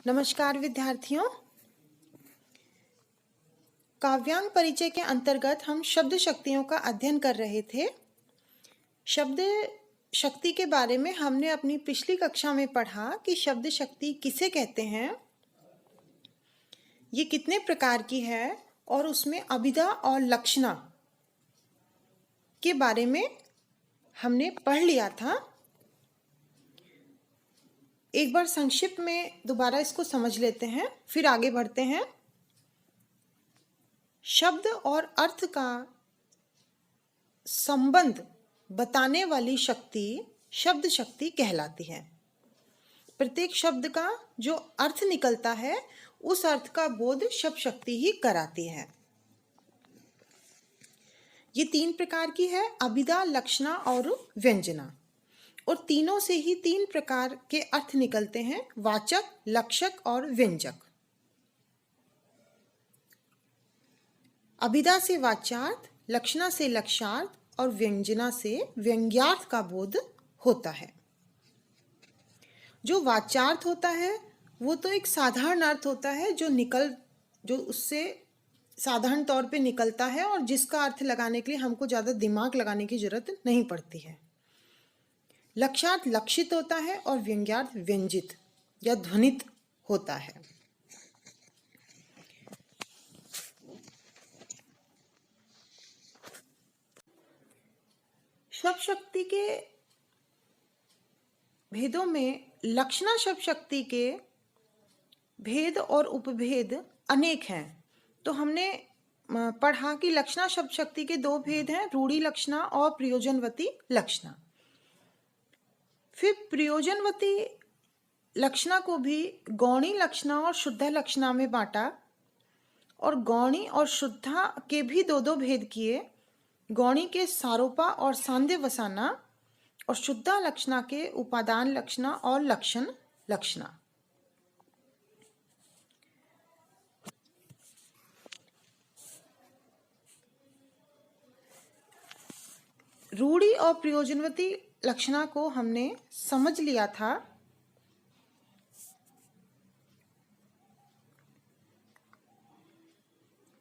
नमस्कार विद्यार्थियों। काव्यांग परिचय के अंतर्गत हम शब्द शक्तियों का अध्ययन कर रहे थे। शब्द शक्ति के बारे में हमने अपनी पिछली कक्षा में पढ़ा कि शब्द शक्ति किसे कहते हैं, ये कितने प्रकार की है और उसमें अभिधा और लक्षणा के बारे में हमने पढ़ लिया था। एक बार संक्षिप्त में दोबारा इसको समझ लेते हैं, फिर आगे बढ़ते हैं। शब्द और अर्थ का संबंध बताने वाली शक्ति शब्द शक्ति कहलाती है। प्रत्येक शब्द का जो अर्थ निकलता है उस अर्थ का बोध शब्द शक्ति ही कराती है। ये तीन प्रकार की है, अभिधा, लक्षणा और व्यंजना, और तीनों से ही तीन प्रकार के अर्थ निकलते हैं, वाचक, लक्षक और व्यंजक। अभिधा से वाच्यार्थ, लक्षणा से लक्ष्यार्थ और व्यंजना से व्यंग्यार्थ का बोध होता है। जो वाच्यार्थ होता है वो तो एक साधारण अर्थ होता है जो उससे साधारण तौर पे निकलता है और जिसका अर्थ लगाने के लिए हमको ज़्यादा दिमाग लगाने की जरूरत नहीं पड़ती है। लक्ष्यार्थ लक्षित होता है और व्यंग्यार्थ व्यंजित या ध्वनित होता है। शब्द शक्ति के भेदों में लक्षणा शब्द शक्ति के भेद और उपभेद अनेक हैं। तो हमने पढ़ा कि लक्षणा शब्द शक्ति के दो भेद हैं, रूढ़ि लक्षणा और प्रयोजनवती लक्षणा। फिर प्रयोजनवती लक्षणा को भी गौणी लक्षणा और शुद्धा लक्षणा में बांटा, और गौणी और शुद्धा के भी दो दो भेद किए। गौणी के सारोपा और सांध्य वसाना, और शुद्धा लक्षणा के उपादान लक्षणा और लक्षण लक्षणा। रूढ़ि और प्रयोजनवती लक्षणा को हमने समझ लिया था।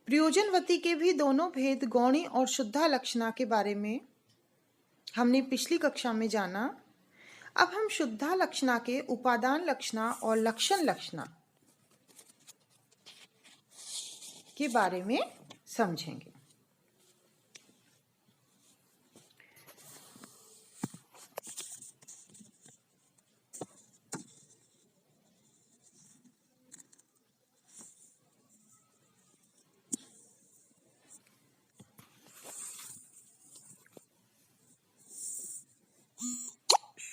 प्रयोजनवती के भी दोनों भेद गौणी और शुद्धा लक्षणा के बारे में हमने पिछली कक्षा में जाना। अब हम शुद्धा लक्षणा के उपादान लक्षणा और लक्षण लक्षणा के बारे में समझेंगे।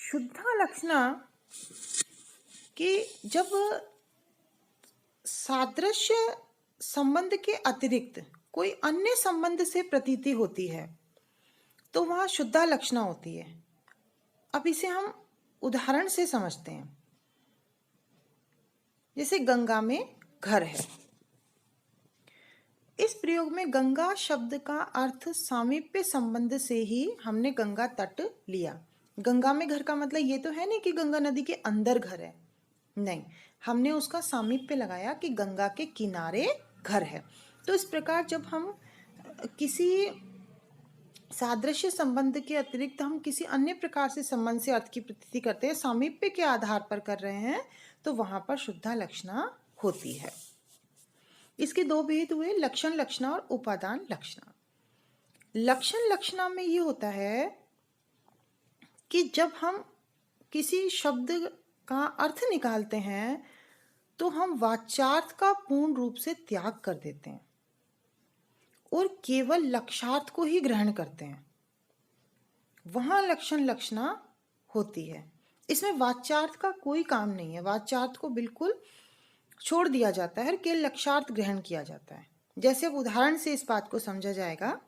शुद्धा लक्षणा कि जब सादृश्य संबंध के अतिरिक्त कोई अन्य संबंध से प्रतीति होती है तो वह शुद्धा लक्षणा होती है। अब इसे हम उदाहरण से समझते हैं। जैसे गंगा में घर है। इस प्रयोग में गंगा शब्द का अर्थ सामीप्य संबंध से ही हमने गंगा तट लिया। गंगा में घर का मतलब ये तो है नहीं कि गंगा नदी के अंदर घर है, नहीं, हमने उसका सामीप्य लगाया कि गंगा के किनारे घर है। तो इस प्रकार जब हम किसी सादृश्य संबंध के अतिरिक्त हम किसी अन्य प्रकार से संबंध से अर्थ की प्रतीति करते हैं, सामीप्य के आधार पर कर रहे हैं, तो वहां पर शुद्धा लक्षणा होती है। इसके दो भेद हुए, लक्षण लक्षणा और उपादान लक्षणा। लक्षण लक्षणा में ये होता है कि जब हम किसी शब्द का अर्थ निकालते हैं तो हम वाच्यार्थ का पूर्ण रूप से त्याग कर देते हैं और केवल लक्षार्थ को ही ग्रहण करते हैं, वहां लक्षण लक्षणा होती है। इसमें वाच्यार्थ का कोई काम नहीं है, वाच्यार्थ को बिल्कुल छोड़ दिया जाता है, केवल लक्षार्थ ग्रहण किया जाता है। जैसे अब उदाहरण से इस बात को समझा जाएगा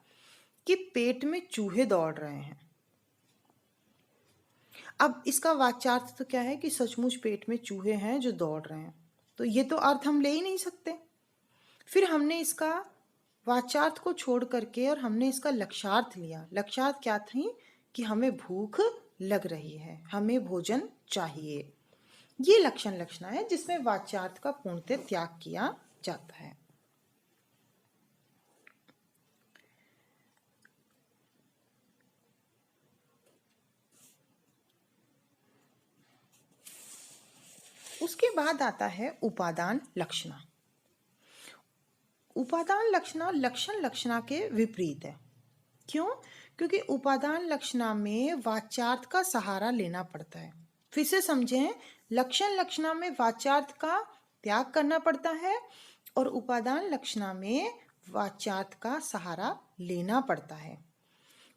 कि पेट में चूहे दौड़ रहे हैं। अब इसका वाच्यार्थ तो क्या है कि सचमुच पेट में चूहे हैं जो दौड़ रहे हैं, तो ये तो अर्थ हम ले ही नहीं सकते। फिर हमने इसका वाच्यार्थ को छोड़ करके और हमने इसका लक्षार्थ लिया। लक्षार्थ क्या थी कि हमें भूख लग रही है, हमें भोजन चाहिए। ये लक्षण लक्षणा है जिसमें वाच्यार्थ का पूर्णतः त्याग किया जाता है। उसके बाद आता है उपादान लक्षणा। उपादान लक्षणा लक्षण लक्षणा के विपरीत है। क्यों? क्योंकि उपादान लक्षणा में वाच्यार्थ का सहारा लेना पड़ता है। फिर से समझें, लक्षण लक्षणा में वाच्यार्थ का त्याग करना पड़ता है और उपादान लक्षणा में वाच्यार्थ का सहारा लेना पड़ता है।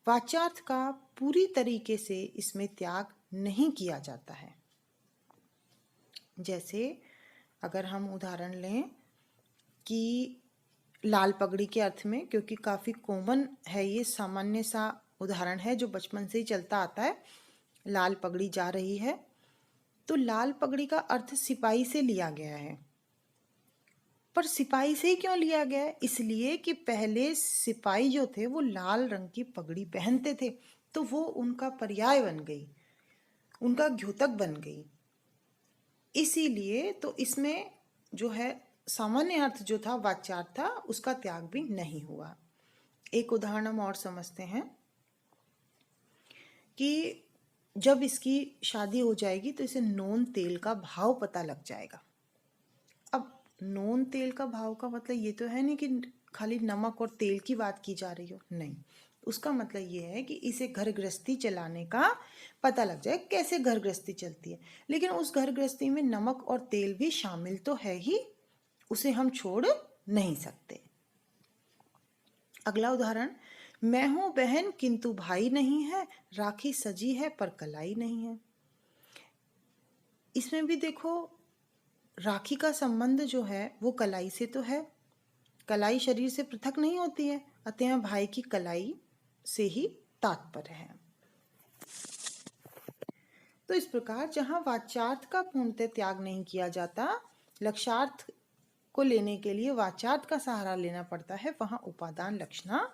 वाच्यार्थ का पूरी तरीके से इसमें त्याग नहीं किया जाता है। जैसे अगर हम उदाहरण लें कि लाल पगड़ी के अर्थ में, क्योंकि काफ़ी कॉमन है, ये सामान्य सा उदाहरण है जो बचपन से ही चलता आता है। लाल पगड़ी जा रही है, तो लाल पगड़ी का अर्थ सिपाही से लिया गया है। पर सिपाही से ही क्यों लिया गया है? इसलिए कि पहले सिपाही जो थे वो लाल रंग की पगड़ी पहनते थे, तो वो उनका पर्याय बन गई, उनका द्योतक बन गई। इसीलिए तो इसमें जो है सामान्य अर्थ जो था, वाच्यार्थ था, उसका त्याग भी नहीं हुआ। एक उदाहरण हम और समझते हैं कि जब इसकी शादी हो जाएगी तो इसे नोन तेल का भाव पता लग जाएगा। अब नोन तेल का भाव का मतलब ये तो है नहीं कि खाली नमक और तेल की बात की जा रही हो, नहीं। उसका मतलब ये है कि इसे घर गृहस्थी चलाने का पता लग जाए, कैसे घर गृहस्थी चलती है। लेकिन उस घर गृहस्थी में नमक और तेल भी शामिल तो है ही, उसे हम छोड़ नहीं सकते। अगला उदाहरण, मैं हूं बहन किंतु भाई नहीं है, राखी सजी है पर कलाई नहीं है। इसमें भी देखो, राखी का संबंध जो है वो कलाई से तो है, कलाई शरीर से पृथक नहीं होती है, अतः भाई की कलाई से ही तात्पर्य है। तो इस प्रकार जहां वाच्यार्थ का पूर्णतः त्याग नहीं किया जाता, लक्ष्यार्थ को लेने के लिए वाच्यार्थ का सहारा लेना पड़ता है, वहां उपादान लक्षणा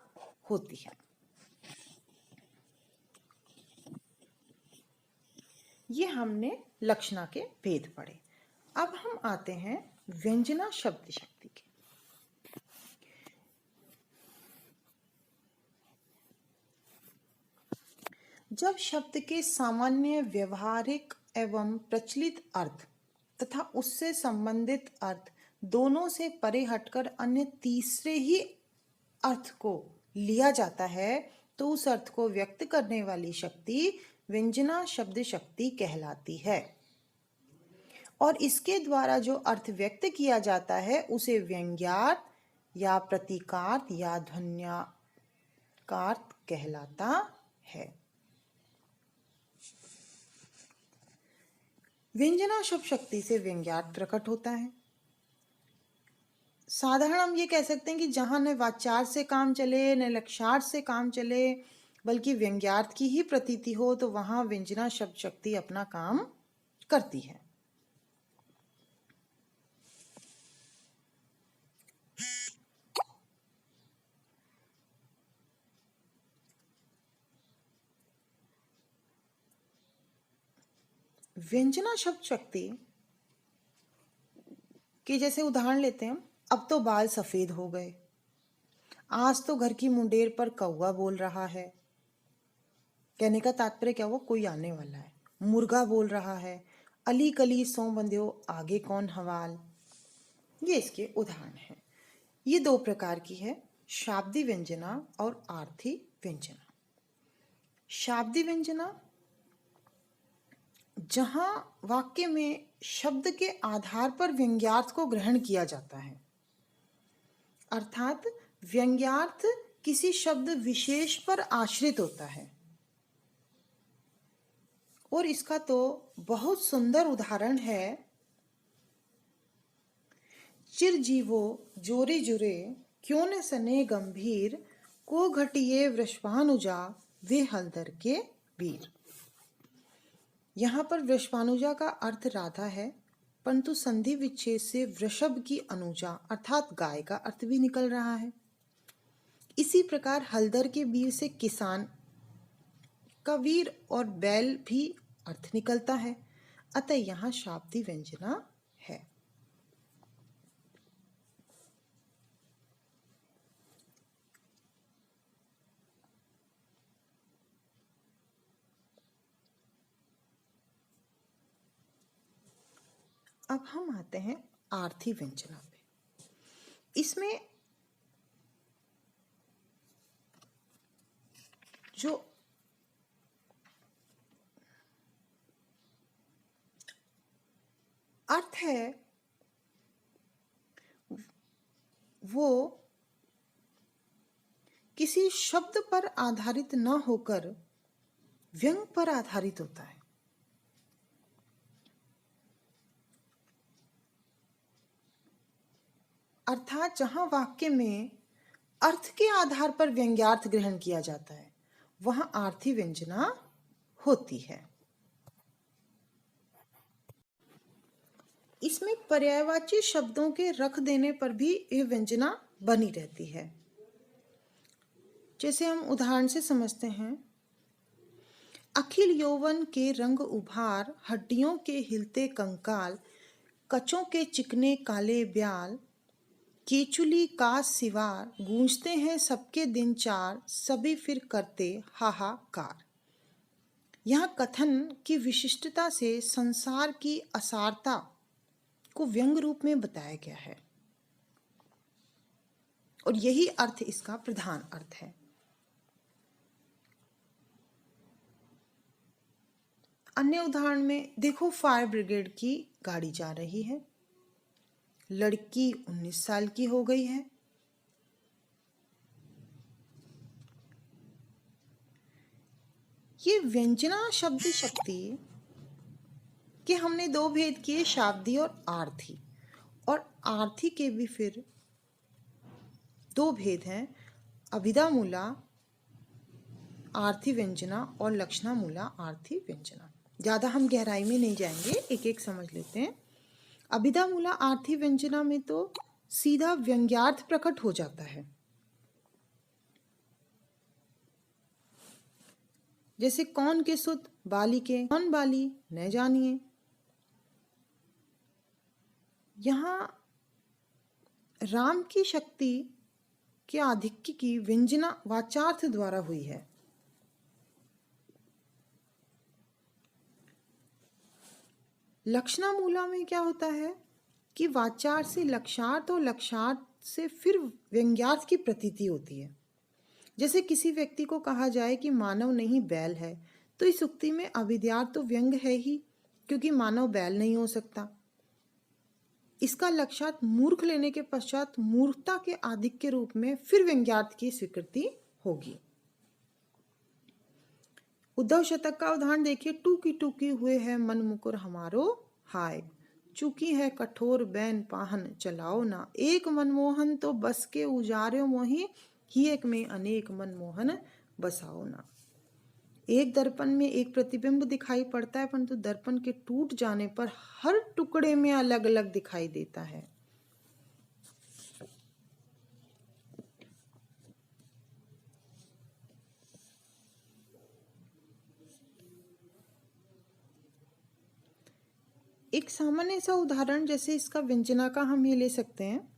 होती है। ये हमने लक्षणा के भेद पढ़े। अब हम आते हैं व्यंजना शब्द शक्ति के। जब शब्द के सामान्य व्यवहारिक एवं प्रचलित अर्थ तथा उससे संबंधित अर्थ दोनों से परे हटकर अन्य तीसरे ही अर्थ को लिया जाता है, तो उस अर्थ को व्यक्त करने वाली शक्ति व्यंजना शब्द शक्ति कहलाती है। और इसके द्वारा जो अर्थ व्यक्त किया जाता है उसे व्यंग्यार्थ या प्रतीकार्थ या ध्वन्यार्थ कहलाता है। व्यंजना शब्द शक्ति से व्यंग्यार्थ प्रकट होता है। साधारण हम ये कह सकते हैं कि जहां न वाच्यार्थ से काम चले न लक्ष्यार्थ से काम चले, बल्कि व्यंग्यार्थ की ही प्रतीति हो, तो वहां व्यंजना शब्द शक्ति अपना काम करती है। व्यंजना शब्द शक्ति के जैसे उदाहरण लेते हैं, अब तो बाल सफेद हो गए, आज तो घर की मुंडेर पर कौवा बोल रहा है। कहने का तात्पर्य क्या हुआ? कोई आने वाला है। मुर्गा बोल रहा है, अली कली सो बंध्यो आगे कौन हवाल। ये इसके उदाहरण हैं। ये दो प्रकार की है, शाब्दी व्यंजना और आर्थी व्यंजना। शाब्दी व्यंजना जहां वाक्य में शब्द के आधार पर व्यंग्यार्थ को ग्रहण किया जाता है, अर्थात व्यंग्यार्थ किसी शब्द विशेष पर आश्रित होता है। और इसका तो बहुत सुंदर उदाहरण है, चिरजीवो जोरे जुरे क्यों न सने गंभीर, को घटिए वृषभानुजा वे हलदर के वीर। यहाँ पर वृषभानुजा का अर्थ राधा है, परंतु संधि विच्छेद से वृषभ की अनुजा अर्थात गाय का अर्थ भी निकल रहा है। इसी प्रकार हलदर के वीर से किसान का वीर और बैल भी अर्थ निकलता है। अतः यहाँ शाब्दी व्यंजना है। अब हम आते हैं आर्थी व्यंजना पे। इसमें जो अर्थ है वो किसी शब्द पर आधारित न होकर व्यंग पर आधारित होता है। अर्थात जहां वाक्य में अर्थ के आधार पर व्यंग्यार्थ ग्रहण किया जाता है वहां आर्थी व्यंजना होती है। इसमें पर्यायवाची शब्दों के रख देने पर भी यह व्यंजना बनी रहती है। जैसे हम उदाहरण से समझते हैं, अखिल यौवन के रंग उभार, हड्डियों के हिलते कंकाल, कचों के चिकने काले ब्याल, केचुली का सिवार, गूंजते हैं सबके दिन चार, सभी फिर करते हाहाकार। यहाँ कथन की विशिष्टता से संसार की असारता को व्यंग रूप में बताया गया है और यही अर्थ इसका प्रधान अर्थ है। अन्य उदाहरण में देखो, फायर ब्रिगेड की गाड़ी जा रही है, लड़की 19 साल की हो गई है। ये व्यंजना शब्द शक्ति के हमने दो भेद किए, शाब्दी और आर्थी। और आर्थी के भी फिर दो भेद हैं, अभिधा मूला आर्थी व्यंजना और लक्षणा मूला आर्थी व्यंजना। ज़्यादा हम गहराई में नहीं जाएंगे, एक एक समझ लेते हैं। अभिधा मूला आर्थी व्यंजना में तो सीधा व्यंग्यार्थ प्रकट हो जाता है। जैसे कौन के सुत बाली के, कौन बाली न जानिए। यहाँ राम की शक्ति के आधिक्य की व्यंजना वाचार्थ द्वारा हुई है। लक्षणा मूला में क्या होता है कि वाचार्थ से लक्षार्थ और लक्षार्थ से फिर व्यंग्यार्थ की प्रतीति होती है। जैसे किसी व्यक्ति को कहा जाए कि मानव नहीं बैल है, तो इस उक्ति में अभिध्यार्थ तो व्यंग है ही, क्योंकि मानव बैल नहीं हो सकता। इसका लक्षार्थ मूर्ख लेने के पश्चात मूर्खता के आधिक्य के रूप में फिर व्यंग्यार्थ की स्वीकृति होगी। उद्धव शतक का उदाहरण देखिए, टूकी टूकी हुए है मन मुकुर हमारो हाय, चूकी है कठोर बैन पाहन चलाओ ना, एक मनमोहन तो बस के उजार्यो मोही, ही एक में अनेक मनमोहन बसाओ ना। एक दर्पण में एक प्रतिबिंब दिखाई पड़ता है, परंतु दर्पण के टूट जाने पर हर टुकड़े में अलग अलग दिखाई देता है। एक सामान्य सा उदाहरण जैसे इसका व्यंजना का हम ये ले सकते हैं,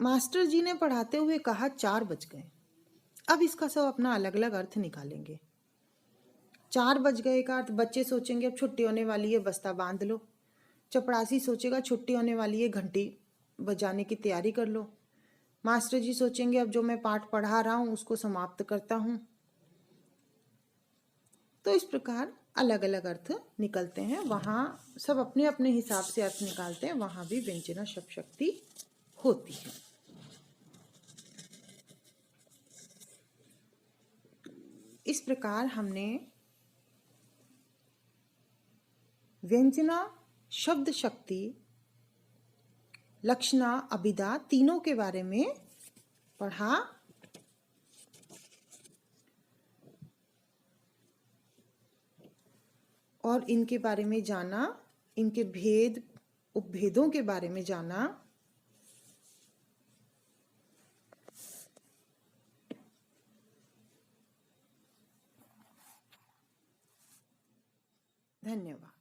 मास्टर जी ने पढ़ाते हुए कहा 4 बज गए। अब इसका सब अपना अलग अलग अर्थ निकालेंगे। 4 बज गए का अर्थ, बच्चे सोचेंगे अब छुट्टी होने वाली है, बस्ता बांध लो। चपरासी सोचेगा छुट्टी होने वाली है, घंटी बजाने की तैयारी कर लो। मास्टर जी सोचेंगे अब जो मैं पाठ पढ़ा रहा हूँ उसको समाप्त करता हूँ। तो इस प्रकार अलग अलग अर्थ निकलते हैं। वहाँ सब अपने अपने हिसाब से अर्थ निकालते हैं, वहाँ भी व्यंजना शब्द शक्ति होती है। इस प्रकार हमने व्यंजना शब्द शक्ति, लक्षणा, अभिधा तीनों के बारे में पढ़ा। और इनके बारे में जाना, इनके भेद उपभेदों के बारे में जाना। धन्यवाद।